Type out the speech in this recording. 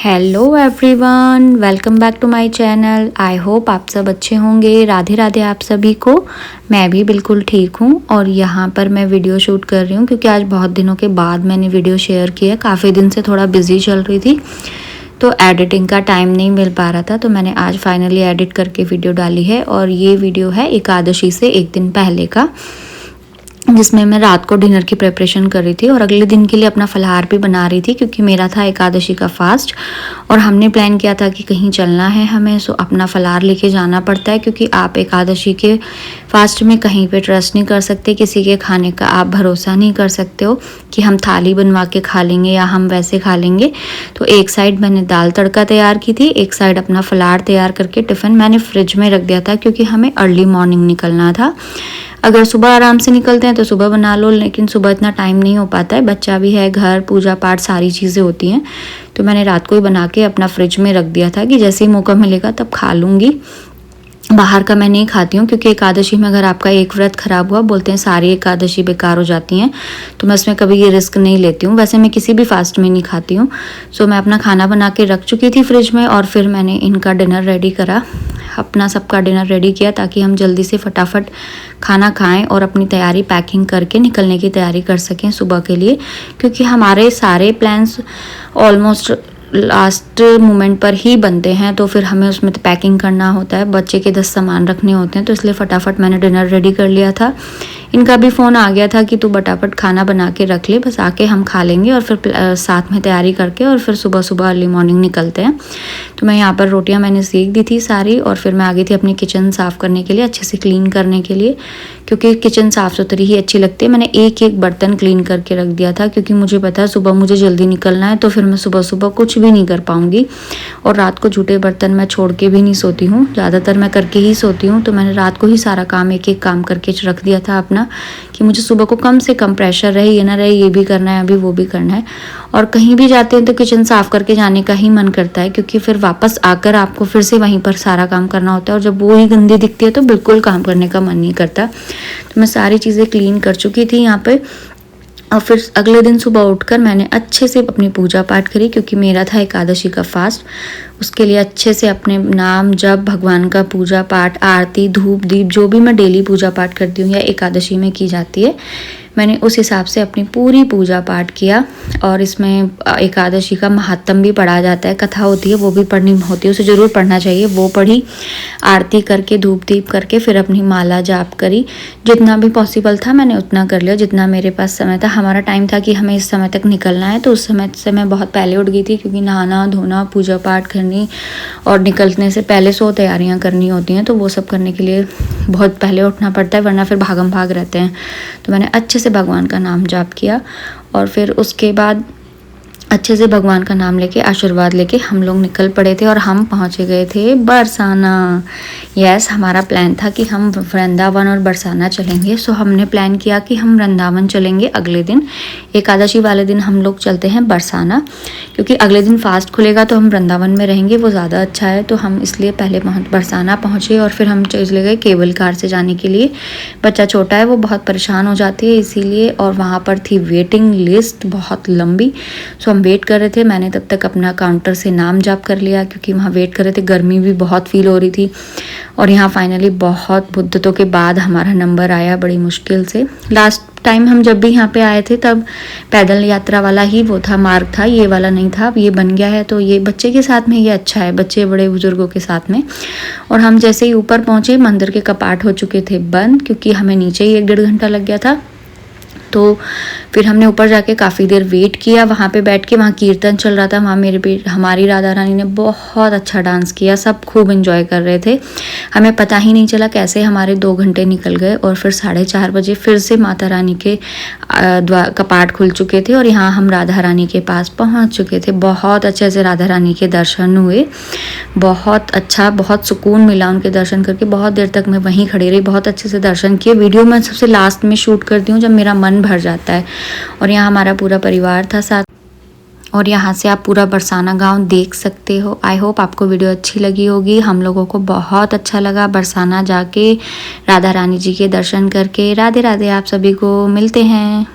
Hello everyone, welcome back to my channel. I hope आप सब अच्छे होंगे। राधे राधे आप सभी को। मैं भी बिल्कुल ठीक हूँ और यहाँ पर मैं वीडियो शूट कर रही हूँ क्योंकि आज बहुत दिनों के बाद मैंने वीडियो शेयर किया। काफ़ी दिन से थोड़ा बिजी चल रही थी तो एडिटिंग का टाइम नहीं मिल पा रहा था, तो मैंने आज फाइनली एडिट करके वीडियो डाली है। और ये वीडियो है एकादशी से एक दिन पहले का, जिसमें मैं रात को डिनर की प्रिपरेशन कर रही थी और अगले दिन के लिए अपना फलाहार भी बना रही थी क्योंकि मेरा था एकादशी का फास्ट। और हमने प्लान किया था कि कहीं चलना है हमें, सो अपना फलाहार लेके जाना पड़ता है क्योंकि आप एकादशी के फास्ट में कहीं पे ट्रस्ट नहीं कर सकते। किसी के खाने का आप भरोसा नहीं कर सकते हो कि हम थाली बनवा के खा लेंगे या हम वैसे खा लेंगे। तो एक साइड मैंने दाल तड़का तैयार की थी, एक साइड अपना फलाहार तैयार करके टिफ़िन मैंने फ्रिज में रख दिया था क्योंकि हमें अर्ली मॉर्निंग निकलना था। अगर सुबह आराम से निकलते हैं तो सुबह बना लो, लेकिन सुबह इतना टाइम नहीं हो पाता है, बच्चा भी है, घर, पूजा पाठ सारी चीज़ें होती हैं। तो मैंने रात को ही बना के अपना फ्रिज में रख दिया था कि जैसे ही मौका मिलेगा तब खा लूँगी। बाहर का मैं नहीं खाती हूँ क्योंकि एकादशी में अगर आपका एक व्रत खराब हुआ, बोलते हैं सारी एकादशी बेकार हो जाती हैं, तो मैं उसमें कभी ये रिस्क नहीं लेती हूँ। वैसे मैं किसी भी फास्ट में नहीं खाती हूँ। सो मैं अपना खाना बना के रख चुकी थी फ्रिज में और फिर मैंने इनका डिनर रेडी करा, अपना सबका डिनर रेडी किया ताकि हम जल्दी से फटाफट खाना खाएं और अपनी तैयारी पैकिंग करके निकलने की तैयारी कर सकें सुबह के लिए। क्योंकि हमारे सारे प्लान्स ऑलमोस्ट लास्ट मोमेंट पर ही बनते हैं, तो फिर हमें उसमें तो पैकिंग करना होता है, बच्चे के 10 सामान रखने होते हैं, तो इसलिए फटाफट मैंने डिनर रेडी कर लिया था। इनका भी फ़ोन आ गया था कि तू फटाफट खाना बना के रख ले, बस आके हम खा लेंगे और फिर साथ में तैयारी करके और फिर सुबह सुबह अर्ली मॉर्निंग निकलते हैं। तो मैं यहाँ पर रोटियाँ मैंने सेक दी थी सारी और फिर मैं आ गई थी अपनी किचन साफ़ करने के लिए, अच्छे से क्लीन करने के लिए, क्योंकि किचन साफ़ सुथरी ही अच्छी लगती है। मैंने एक एक बर्तन क्लीन करके रख दिया था क्योंकि मुझे पता है सुबह मुझे जल्दी निकलना है, तो फिर मैं सुबह सुबह कुछ भी नहीं कर पाऊँगी। और रात को झूठे बर्तन मैं छोड़ के भी नहीं सोती हूँ, ज़्यादातर मैं करके ही सोती हूँ। तो मैंने रात को ही सारा काम एक एक काम करके रख दिया था अपना, कि मुझे सुबह को कम से कम प्रेशर रहे, ये ना रहे ये भी करना है अभी वो भी करना है। और कहीं भी जाते हैं तो किचन साफ़ करके जाने का ही मन करता है क्योंकि फिर वापस आकर आपको फिर से वहीं पर सारा काम करना होता है, और जब वो ही गंदी दिखती है तो बिल्कुल काम करने का मन नहीं करता। तो मैं सारी चीज़ें क्लीन कर चुकी थी यहाँ पे। और फिर अगले दिन सुबह उठकर मैंने अच्छे से अपनी पूजा पाठ करी क्योंकि मेरा था एकादशी का फास्ट। उसके लिए अच्छे से अपने नाम जप, भगवान का पूजा पाठ, आरती, धूप दीप, जो भी मैं डेली पूजा पाठ करती हूँ या एकादशी में की जाती है, मैंने उस हिसाब से अपनी पूरी पूजा पाठ किया। और इसमें एकादशी का महात्म भी पढ़ा जाता है, कथा होती है वो भी पढ़नी होती है, उसे ज़रूर पढ़ना चाहिए। वो पढ़ी, आरती करके धूप दीप करके फिर अपनी माला जाप करी। जितना भी पॉसिबल था मैंने उतना कर लिया, जितना मेरे पास समय था। हमारा टाइम था कि हमें इस समय तक निकलना है, तो उस समय से मैं बहुत पहले उठ गई थी क्योंकि नहाना धोना, पूजा पाठ करनी और निकलने से पहले 100 तैयारियाँ करनी होती हैं, तो वो सब करने के लिए बहुत पहले उठना पड़ता है, वरना फिर भागम भाग रहते हैं। तो मैंने अच्छे से भगवान का नाम जाप किया और फिर उसके बाद अच्छे से भगवान का नाम लेके आशीर्वाद लेके हम लोग निकल पड़े थे और हम पहुँचे गए थे बरसाना। यस, हमारा प्लान था कि हम वृंदावन और बरसाना चलेंगे। सो हमने प्लान किया कि हम वृंदावन चलेंगे अगले दिन, एकादशी वाले दिन हम लोग चलते हैं बरसाना, क्योंकि अगले दिन फास्ट खुलेगा तो हम वृंदावन में रहेंगे, वो ज़्यादा अच्छा है। तो हम इसलिए पहले बरसाना पहुँचे और फिर हम चले गए केबल कार से जाने के लिए। बच्चा छोटा है, वो बहुत परेशान हो जाती है इसीलिए, और वहाँ पर थी वेटिंग लिस्ट बहुत लंबी। सो हम वेट कर रहे थे। मैंने तब तक अपना काउंटर से नाम जाप कर लिया क्योंकि वहाँ वेट कर रहे थे, गर्मी भी बहुत फील हो रही थी। और यहाँ फाइनली बहुत मुद्दतों के बाद हमारा नंबर आया, बड़ी मुश्किल से। लास्ट टाइम हम जब भी यहाँ पे आए थे तब पैदल यात्रा वाला ही वो था, मार्ग था, ये वाला नहीं था। अब ये बन गया है तो ये बच्चे के साथ में ये अच्छा है, बच्चे बड़े बुजुर्गों के साथ में। और हम जैसे ही ऊपर पहुँचे, मंदिर के कपाट हो चुके थे बंद क्योंकि हमें नीचे ही 1-1.5 घंटा लग गया था। तो फिर हमने ऊपर जाके काफ़ी देर वेट किया, वहाँ पे बैठ के, वहाँ कीर्तन चल रहा था। वहाँ हमारी राधा रानी ने बहुत अच्छा डांस किया, सब खूब एंजॉय कर रहे थे। हमें पता ही नहीं चला कैसे हमारे 2 घंटे निकल गए। और फिर 4:30 बजे फिर से माता रानी के कपाट खुल चुके थे और यहाँ हम राधा रानी के पास पहुँच चुके थे। बहुत अच्छे से राधा रानी के दर्शन हुए, बहुत अच्छा, बहुत सुकून मिला उनके दर्शन करके। बहुत देर तक मैं वहीं खड़ी रही, बहुत अच्छे से दर्शन किए। वीडियो मैं सबसे लास्ट में शूट करती हूँ जब मेरा मन भर जाता है। और यहाँ हमारा पूरा परिवार था साथ, और यहाँ से आप पूरा बरसाना गांव देख सकते हो। आई होप आपको वीडियो अच्छी लगी होगी। हम लोगों को बहुत अच्छा लगा बरसाना जाके, राधा रानी जी के दर्शन करके। राधे राधे, आप सभी को मिलते हैं।